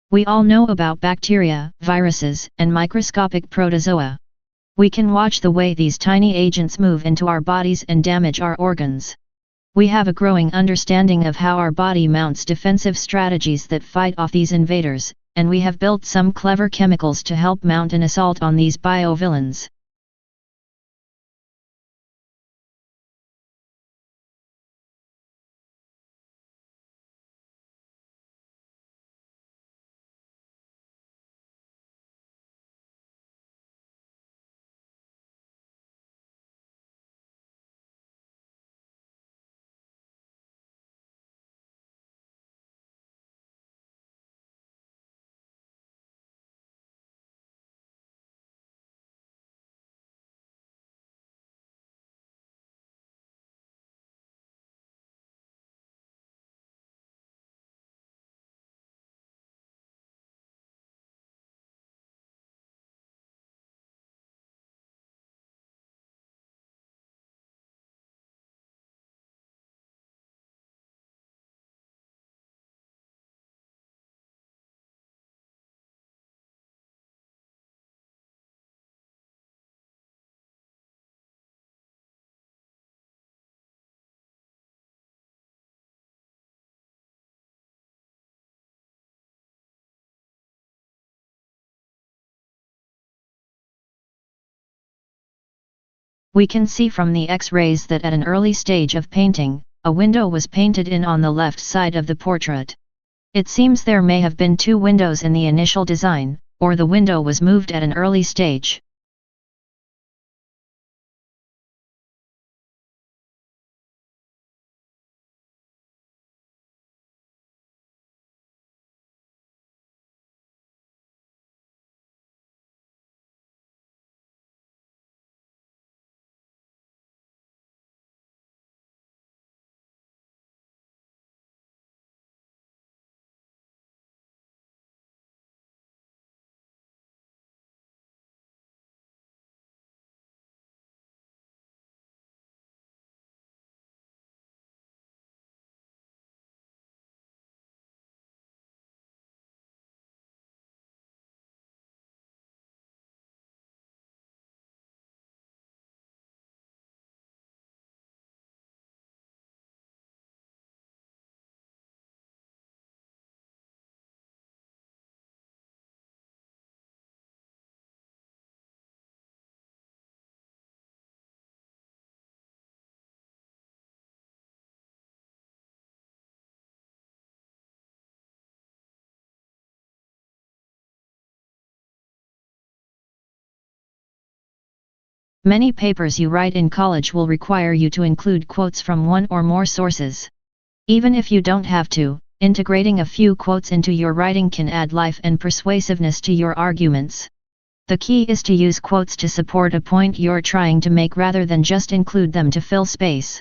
We all know about bacteria, viruses, and microscopic protozoa. We can watch the way these tiny agents move into our bodies and damage our organs. We have a growing understanding of how our body mounts defensive strategies that fight off these invaders, and we have built some clever chemicals to help mount an assault on these biovillains. We can see from the X-rays that at an early stage of painting, a window was painted in on the left side of the portrait. It seems there may have been 2 windows in the initial design, or the window was moved at an early stage. Many papers you write in college will require you to include quotes from 1 or more sources. Even if you don't have to, integrating a few quotes into your writing can add life and persuasiveness to your arguments. The key is to use quotes to support a point you're trying to make rather than just include them to fill space.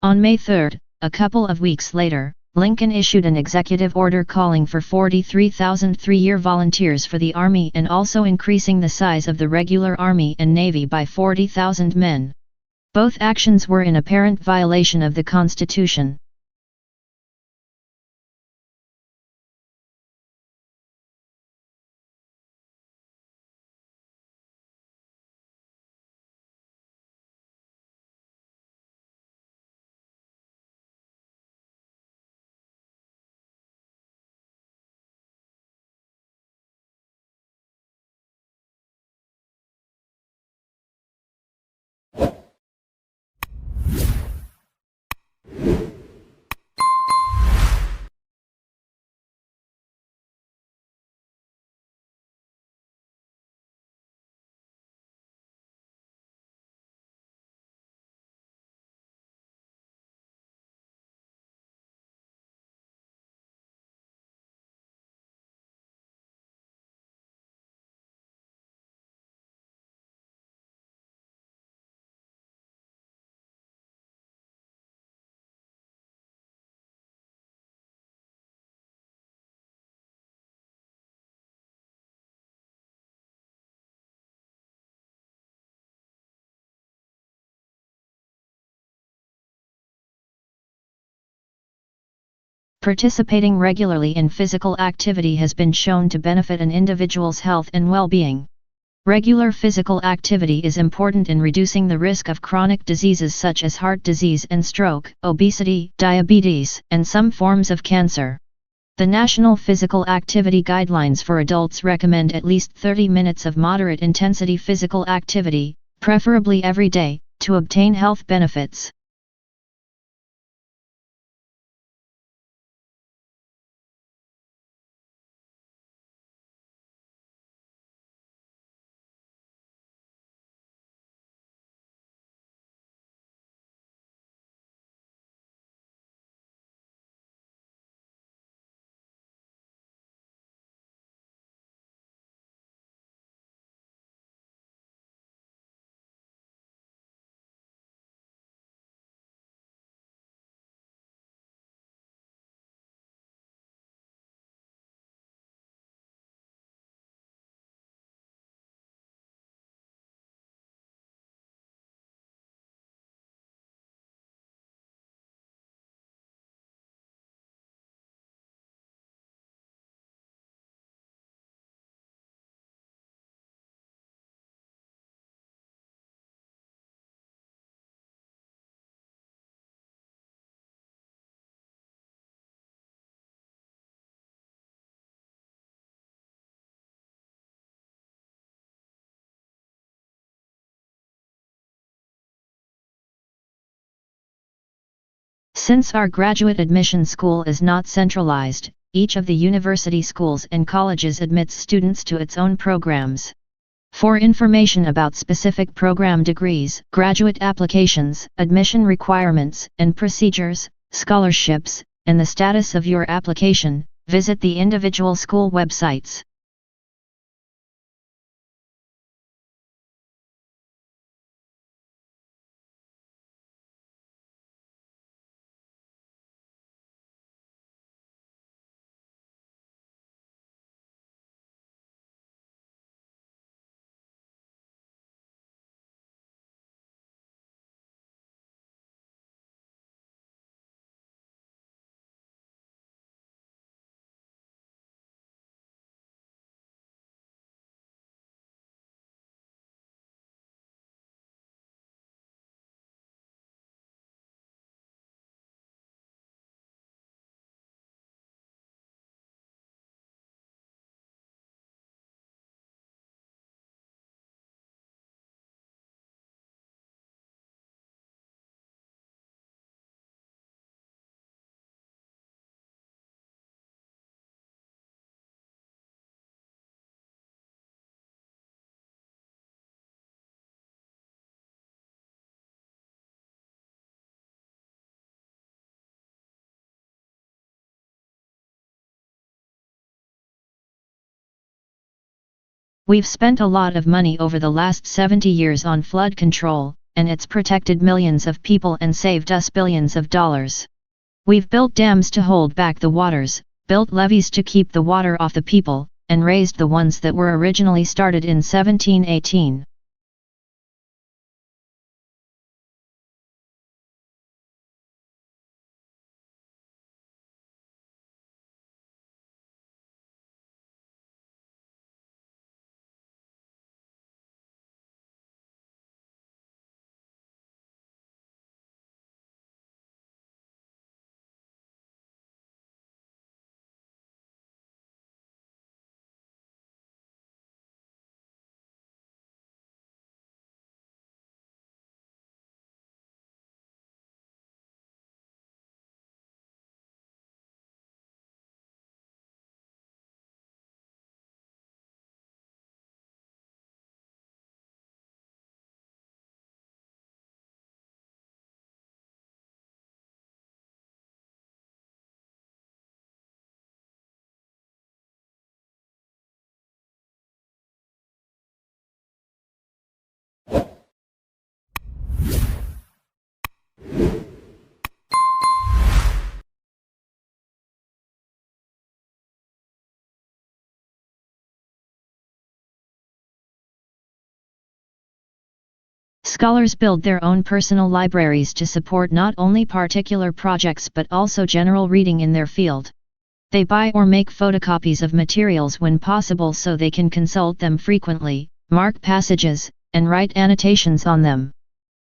On May 3, a couple of weeks later, Lincoln issued an executive order calling for 43,000 three-year volunteers for the Army and also increasing the size of the regular Army and Navy by 40,000 men. Both actions were in apparent violation of the Constitution. Participating regularly in physical activity has been shown to benefit an individual's health and well-being. Regular physical activity is important in reducing the risk of chronic diseases such as heart disease and stroke, obesity, diabetes, and some forms of cancer. The National Physical Activity Guidelines for adults recommend at least 30 minutes of moderate intensity physical activity, preferably every day, to obtain health benefits. Since our graduate admission school is not centralized, each of the university schools and colleges admits students to its own programs. For information about specific program degrees, graduate applications, admission requirements and procedures, scholarships, and the status of your application, visit the individual school websites. We've spent a lot of money over the last 70 years on flood control, and it's protected millions of people and saved us billions of dollars. We've built dams to hold back the waters, built levees to keep the water off the people, and raised the ones that were originally started in 1718. Scholars build their own personal libraries to support not only particular projects but also general reading in their field. They buy or make photocopies of materials when possible so they can consult them frequently, mark passages, and write annotations on them.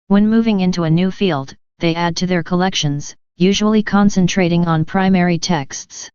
When moving into a new field, they add to their collections, usually concentrating on primary texts.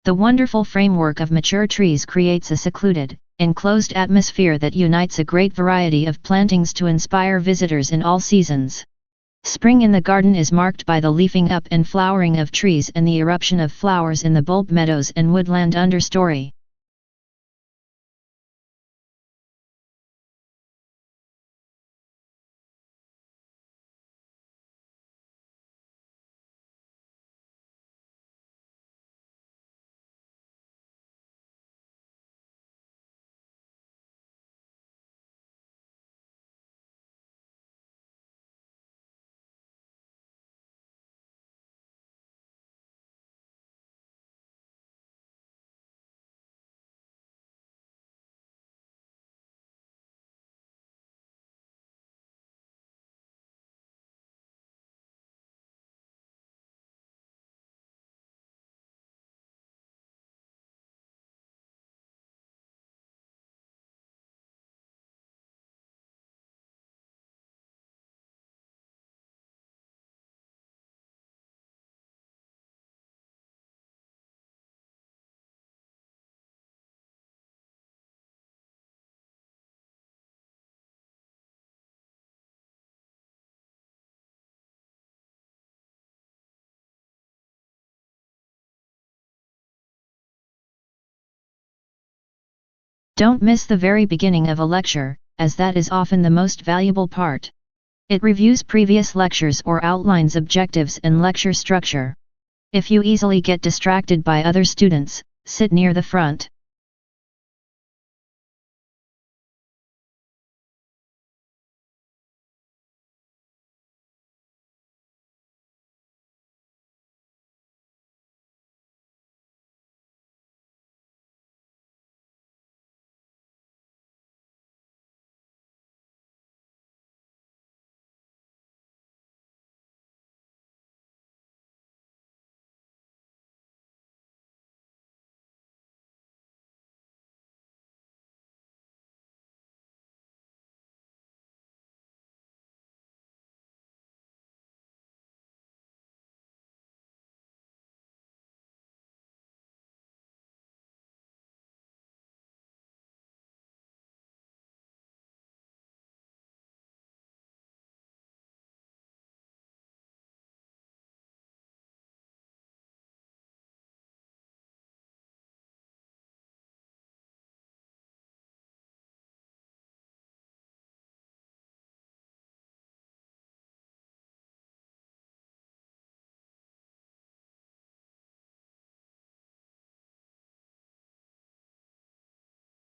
The wonderful framework of mature trees creates a secluded, enclosed atmosphere that unites a great variety of plantings to inspire visitors in all seasons. Spring in the garden is marked by the leafing up and flowering of trees and the eruption of flowers in the bulb meadows and woodland understory. Don't miss the very beginning of a lecture, as that is often the most valuable part. It reviews previous lectures or outlines objectives and lecture structure. If you easily get distracted by other students, sit near the front.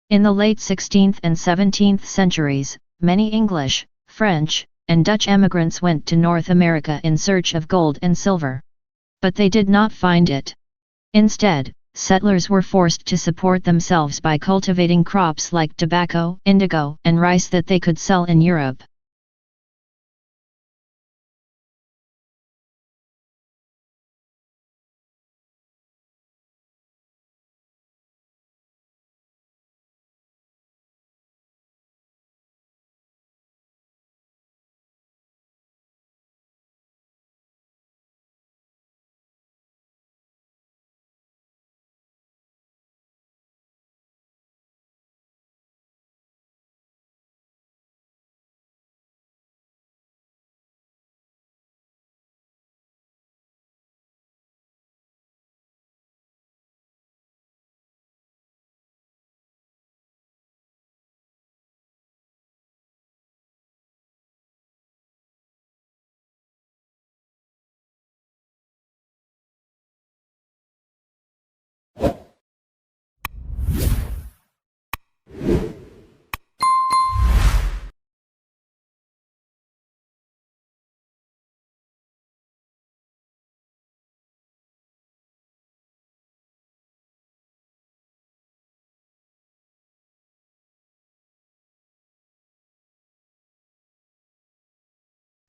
In the late 16th and 17th centuries, many English, French, and Dutch emigrants went to North America in search of gold and silver. But they did not find it. Instead, settlers were forced to support themselves by cultivating crops like tobacco, indigo, and rice that they could sell in Europe.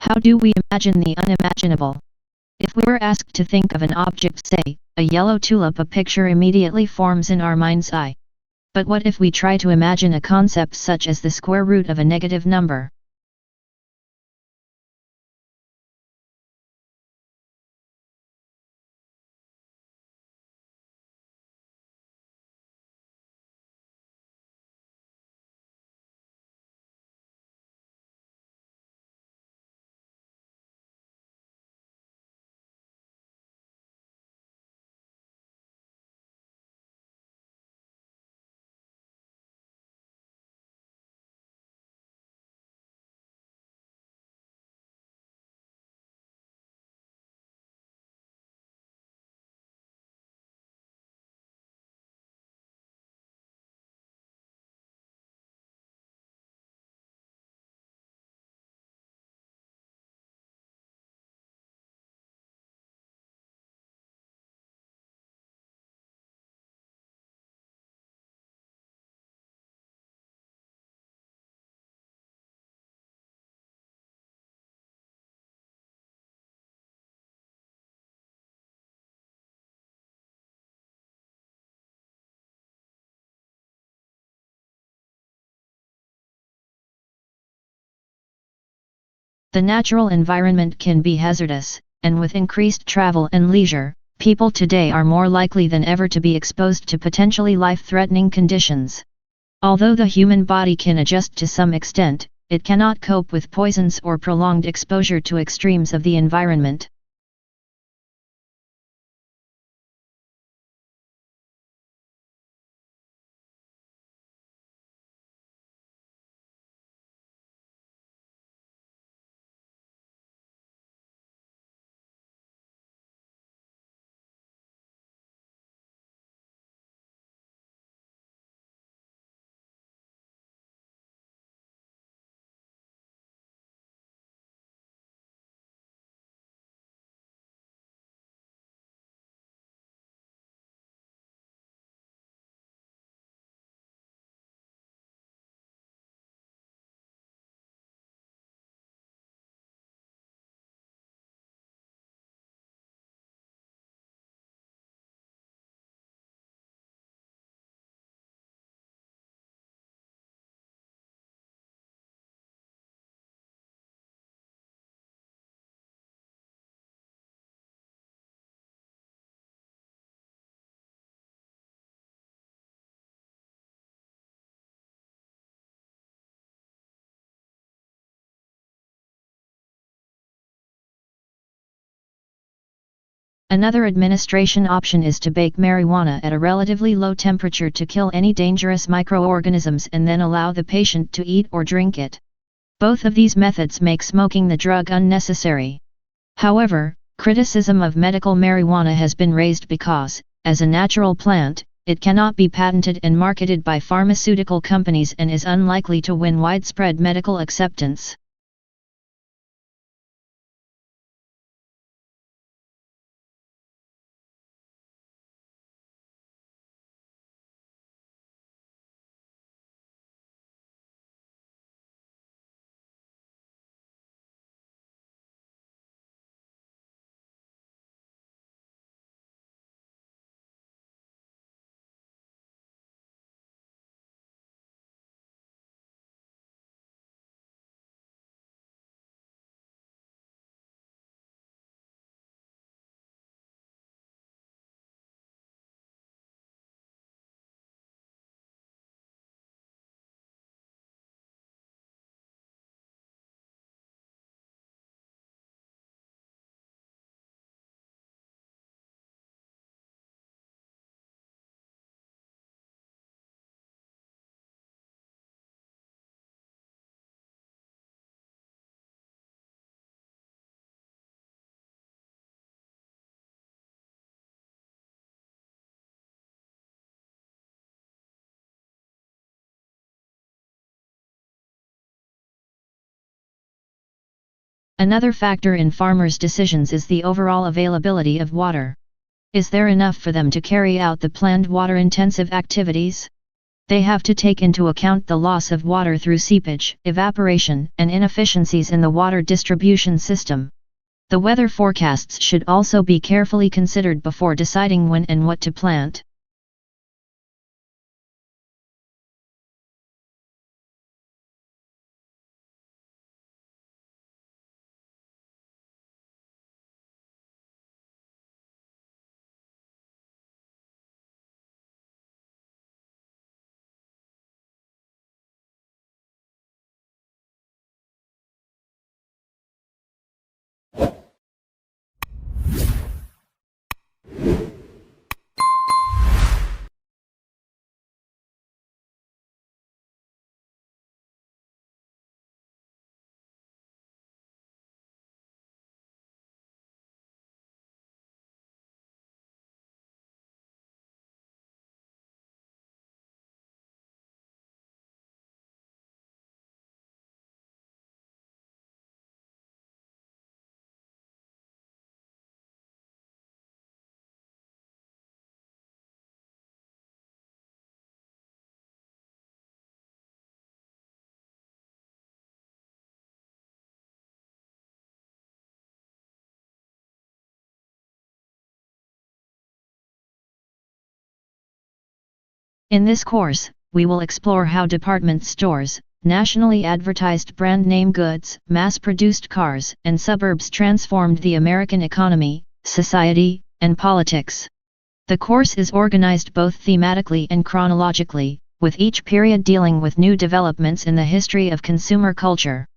How do we imagine the unimaginable? If we were asked to think of an object, say, a yellow tulip, a picture immediately forms in our mind's eye. But what if we try to imagine a concept such as the square root of a negative number? The natural environment can be hazardous, and with increased travel and leisure, people today are more likely than ever to be exposed to potentially life-threatening conditions. Although the human body can adjust to some extent, it cannot cope with poisons or prolonged exposure to extremes of the environment. Another administration option is to bake marijuana at a relatively low temperature to kill any dangerous microorganisms and then allow the patient to eat or drink it. Both of these methods make smoking the drug unnecessary. However, criticism of medical marijuana has been raised because, as a natural plant, it cannot be patented and marketed by pharmaceutical companies and is unlikely to win widespread medical acceptance. Another factor in farmers' decisions is the overall availability of water. Is there enough for them to carry out the planned water-intensive activities? They have to take into account the loss of water through seepage, evaporation, and inefficiencies in the water distribution system. The weather forecasts should also be carefully considered before deciding when and what to plant. In this course, we will explore how department stores, nationally advertised brand name goods, mass-produced cars, and suburbs transformed the American economy, society, and politics. The course is organized both thematically and chronologically, with each period dealing with new developments in the history of consumer culture.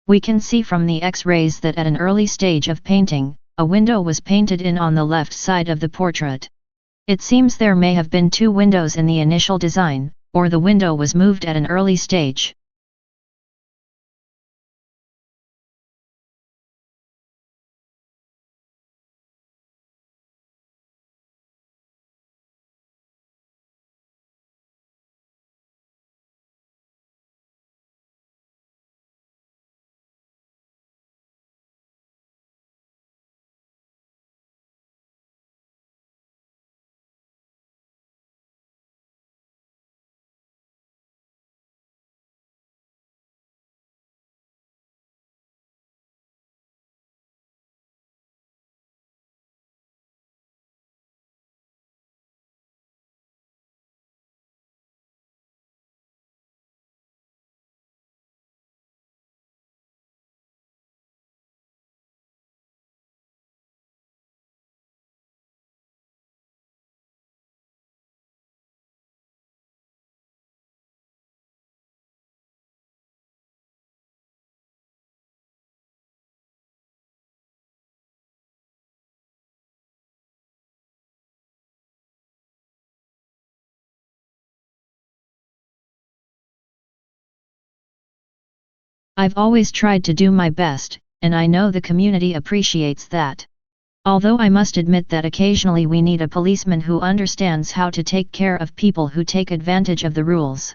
We can see from the X-rays that at an early stage of painting, a window was painted in on the left side of the portrait. It seems there may have been 2 windows in the initial design, or the window was moved at an early stage. I've always tried to do my best, and I know the community appreciates that. Although I must admit that occasionally we need a policeman who understands how to take care of people who take advantage of the rules.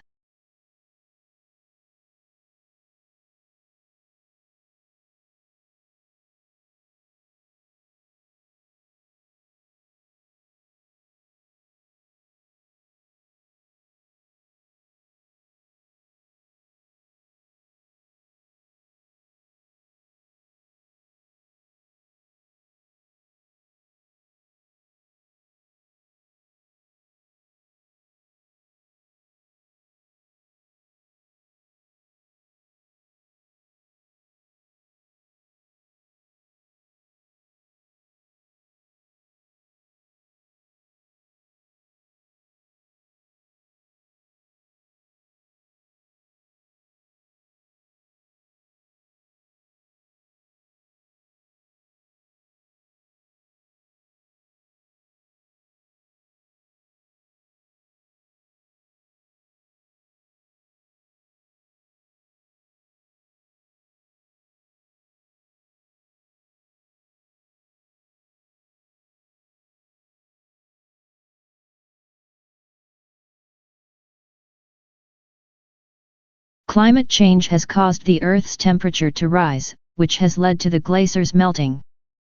Climate change has caused the Earth's temperature to rise, which has led to the glaciers melting.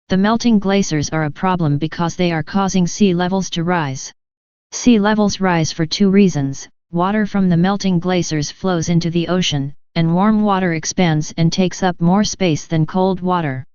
The melting glaciers are a problem because they are causing sea levels to rise. Sea levels rise for two reasons: water from the melting glaciers flows into the ocean, and warm water expands and takes up more space than cold water.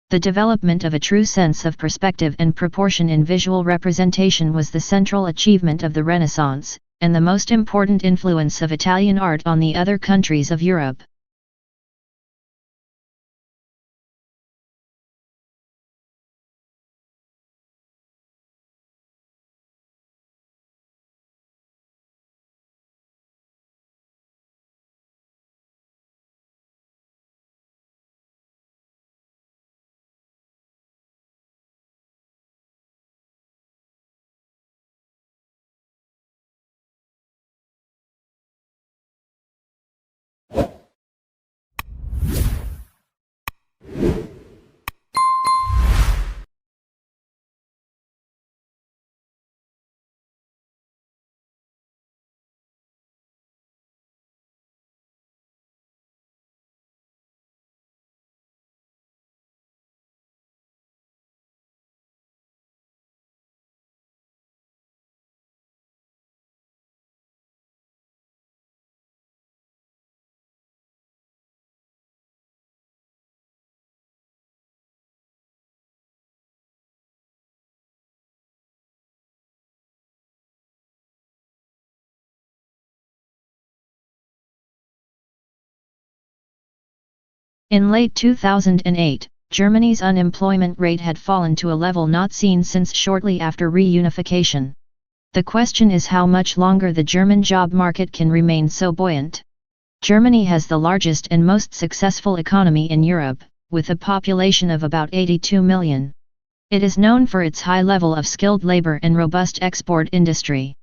The development of a true sense of perspective and proportion in visual representation was the central achievement of the Renaissance, and the most important influence of Italian art on the other countries of Europe. In late 2008, Germany's unemployment rate had fallen to a level not seen since shortly after reunification. The question is how much longer the German job market can remain so buoyant. Germany has the largest and most successful economy in Europe, with a population of about 82 million. It is known for its high level of skilled labor and robust export industry.